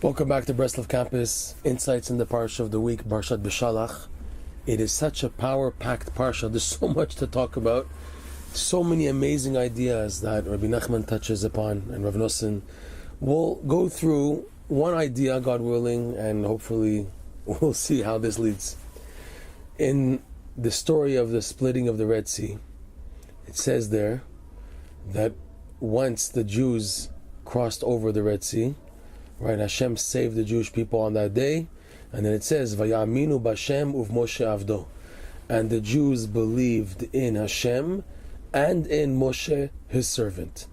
Welcome back to BreslovCampus, Insights in the Parsha of the Week, Parshat Beshalach. It is such a power-packed Parsha. There's so much to talk about. So many amazing ideas that Rebbe Nachman touches upon, and Rav Nosson. We'll go through one idea, God willing, and hopefully we'll see how this leads. In the story of the splitting of the Red Sea, it says there that once the Jews crossed over the Red Sea, right, Hashem saved the Jewish people on that day, and then it says, "Vayaminu b'Hashem uv Moshe avdo," and the Jews believed in Hashem and in Moshe, his servant.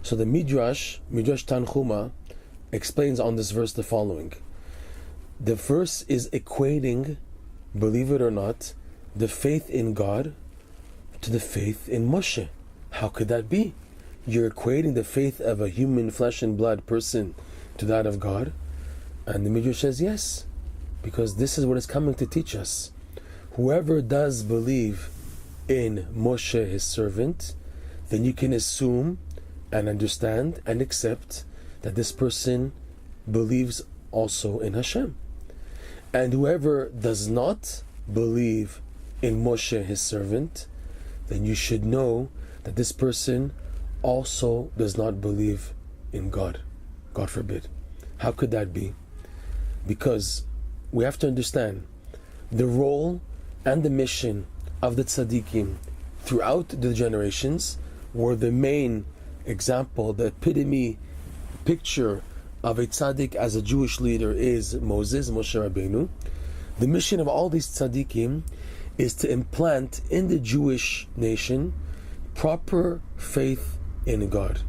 So the Midrash Tanchuma, explains on this verse the following: the verse is equating, believe it or not, the faith in God to the faith in Moshe. How could that be? You're equating the faith of a human flesh and blood person to that of God? And the Midrash says yes, because this is what it's coming to teach us. Whoever does believe in Moshe, his servant, then you can assume and understand and accept that this person believes also in Hashem. And whoever does not believe in Moshe, his servant, then you should know that this person also does not believe in God. God forbid. How could that be? Because we have to understand the role and the mission of the Tzaddikim throughout the generations were the main example, the epitome picture of a tzaddik as a Jewish leader is Moses, Moshe Rabbeinu. The mission of all these tzaddikim is to implant in the Jewish nation proper faith in God.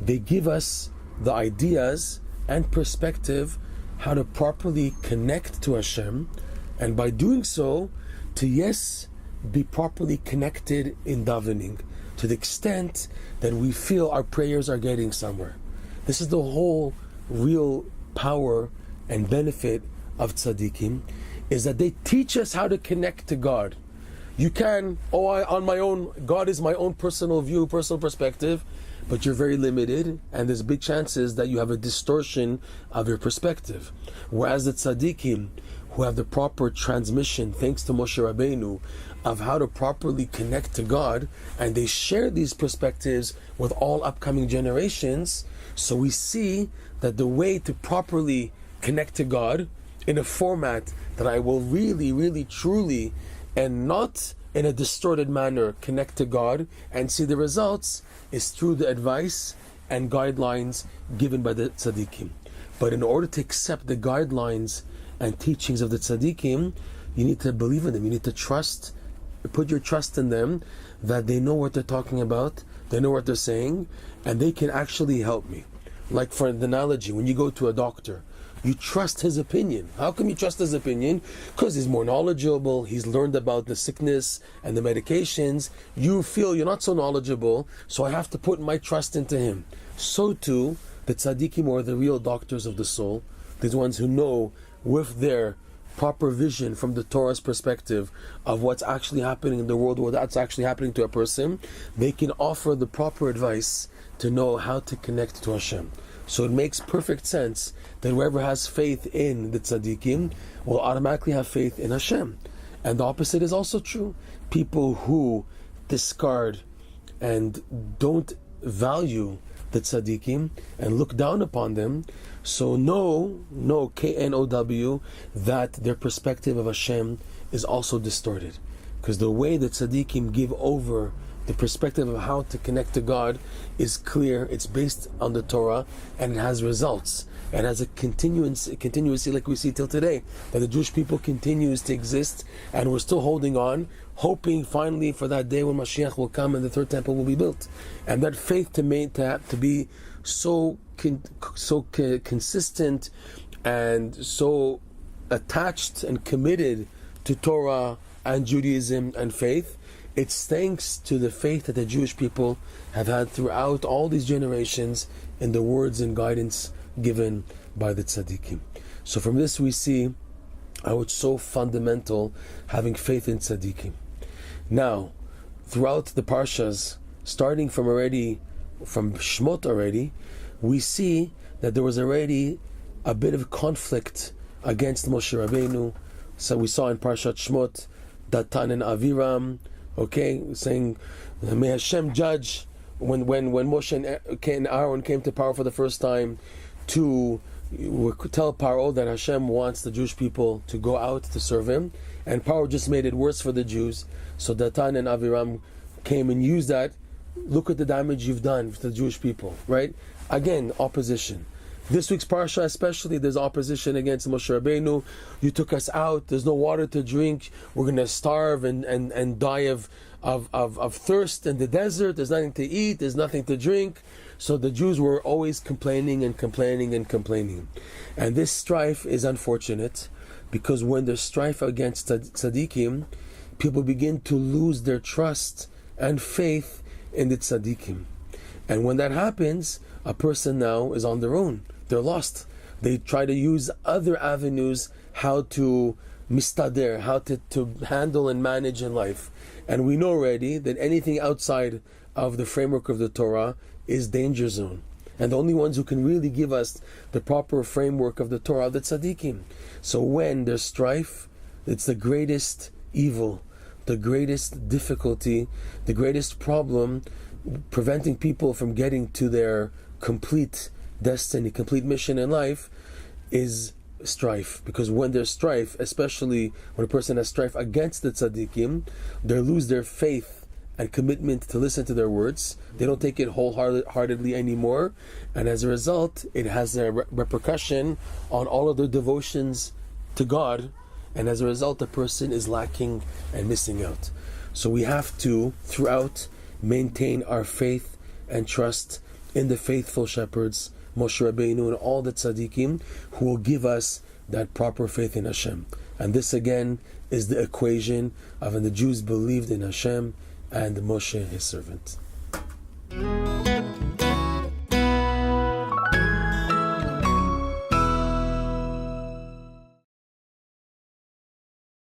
They give us the ideas and perspective how to properly connect to Hashem, and by doing so, to be properly connected in davening, to the extent that we feel our prayers are getting somewhere. This is the whole real power and benefit of tzaddikim, is that they teach us how to connect to God. You can, on my own, God is my own personal view, personal perspective, but you're very limited, and there's big chances that you have a distortion of your perspective. Whereas the tzaddikim, who have the proper transmission, thanks to Moshe Rabbeinu, of how to properly connect to God, and they share these perspectives with all upcoming generations, so we see that the way to properly connect to God in a format that I will really, really, truly, and not in a distorted manner, connect to God and see the results, is through the advice and guidelines given by the tzaddikim. But in order to accept the guidelines and teachings of the tzaddikim, you need to believe in them. You need to trust, put your trust in them, that they know what they're talking about, they know what they're saying, and they can actually help me. Like for the analogy, when you go to a doctor, you trust his opinion. How come you trust his opinion? Because he's more knowledgeable, he's learned about the sickness and the medications. You feel you're not so knowledgeable, so I have to put my trust into him. So too, the tzaddikim are the real doctors of the soul, these ones who know with their proper vision from the Torah's perspective of what's actually happening in the world, what's actually happening to a person, they can offer the proper advice to know how to connect to Hashem. So it makes perfect sense that whoever has faith in the tzaddikim will automatically have faith in Hashem. And the opposite is also true. People who discard and don't value the tzaddikim and look down upon them, so know, K-N-O-W, that their perspective of Hashem is also distorted. Because the way the tzaddikim give over the perspective of how to connect to God is clear, it's based on the Torah, and it has results. It has a continuously, like we see till today, that the Jewish people continues to exist, and we're still holding on, hoping finally for that day when Mashiach will come and the third temple will be built. And that faith to be so consistent and so attached and committed to Torah and Judaism and faith, it's thanks to the faith that the Jewish people have had throughout all these generations in the words and guidance given by the tzaddikim. So from this we see how it's so fundamental having faith in tzaddikim. Now, throughout the parshas, starting from Shmot already, we see that there was already a bit of conflict against Moshe Rabbeinu. So we saw in Parshat Shmot, Datan and Aviram, okay, saying, may Hashem judge when Moshe and Aaron came to power for the first time, to tell Paro that Hashem wants the Jewish people to go out to serve Him, and Paro just made it worse for the Jews. So Datan and Aviram came and used that. Look at the damage you've done to the Jewish people, right? Again, opposition. This week's parsha especially, there's opposition against Moshe Rabbeinu. You took us out, there's no water to drink, we're going to starve and die of thirst in the desert, there's nothing to eat, there's nothing to drink. So the Jews were always complaining and complaining and complaining. And this strife is unfortunate, because when there's strife against Tzaddikim, people begin to lose their trust and faith in the Tzaddikim. And when that happens, a person now is on their own. They're lost. They try to use other avenues how to mistader, how to handle and manage in life. And we know already that anything outside of the framework of the Torah is danger zone. And the only ones who can really give us the proper framework of the Torah are the Tzaddikim. So when there's strife, it's the greatest evil, the greatest difficulty, the greatest problem, preventing people from getting to their complete destiny, complete mission in life, is strife. Because when there's strife, especially when a person has strife against the tzaddikim, they lose their faith and commitment to listen to their words. They don't take it wholeheartedly anymore, and as a result, it has a repercussion on all of their devotions to God, and as a result, the person is lacking and missing out. So we have to, throughout, maintain our faith and trust in the faithful shepherds, Moshe Rabbeinu and all the tzaddikim, who will give us that proper faith in Hashem. And this again is the equation of when the Jews believed in Hashem and Moshe, his servant.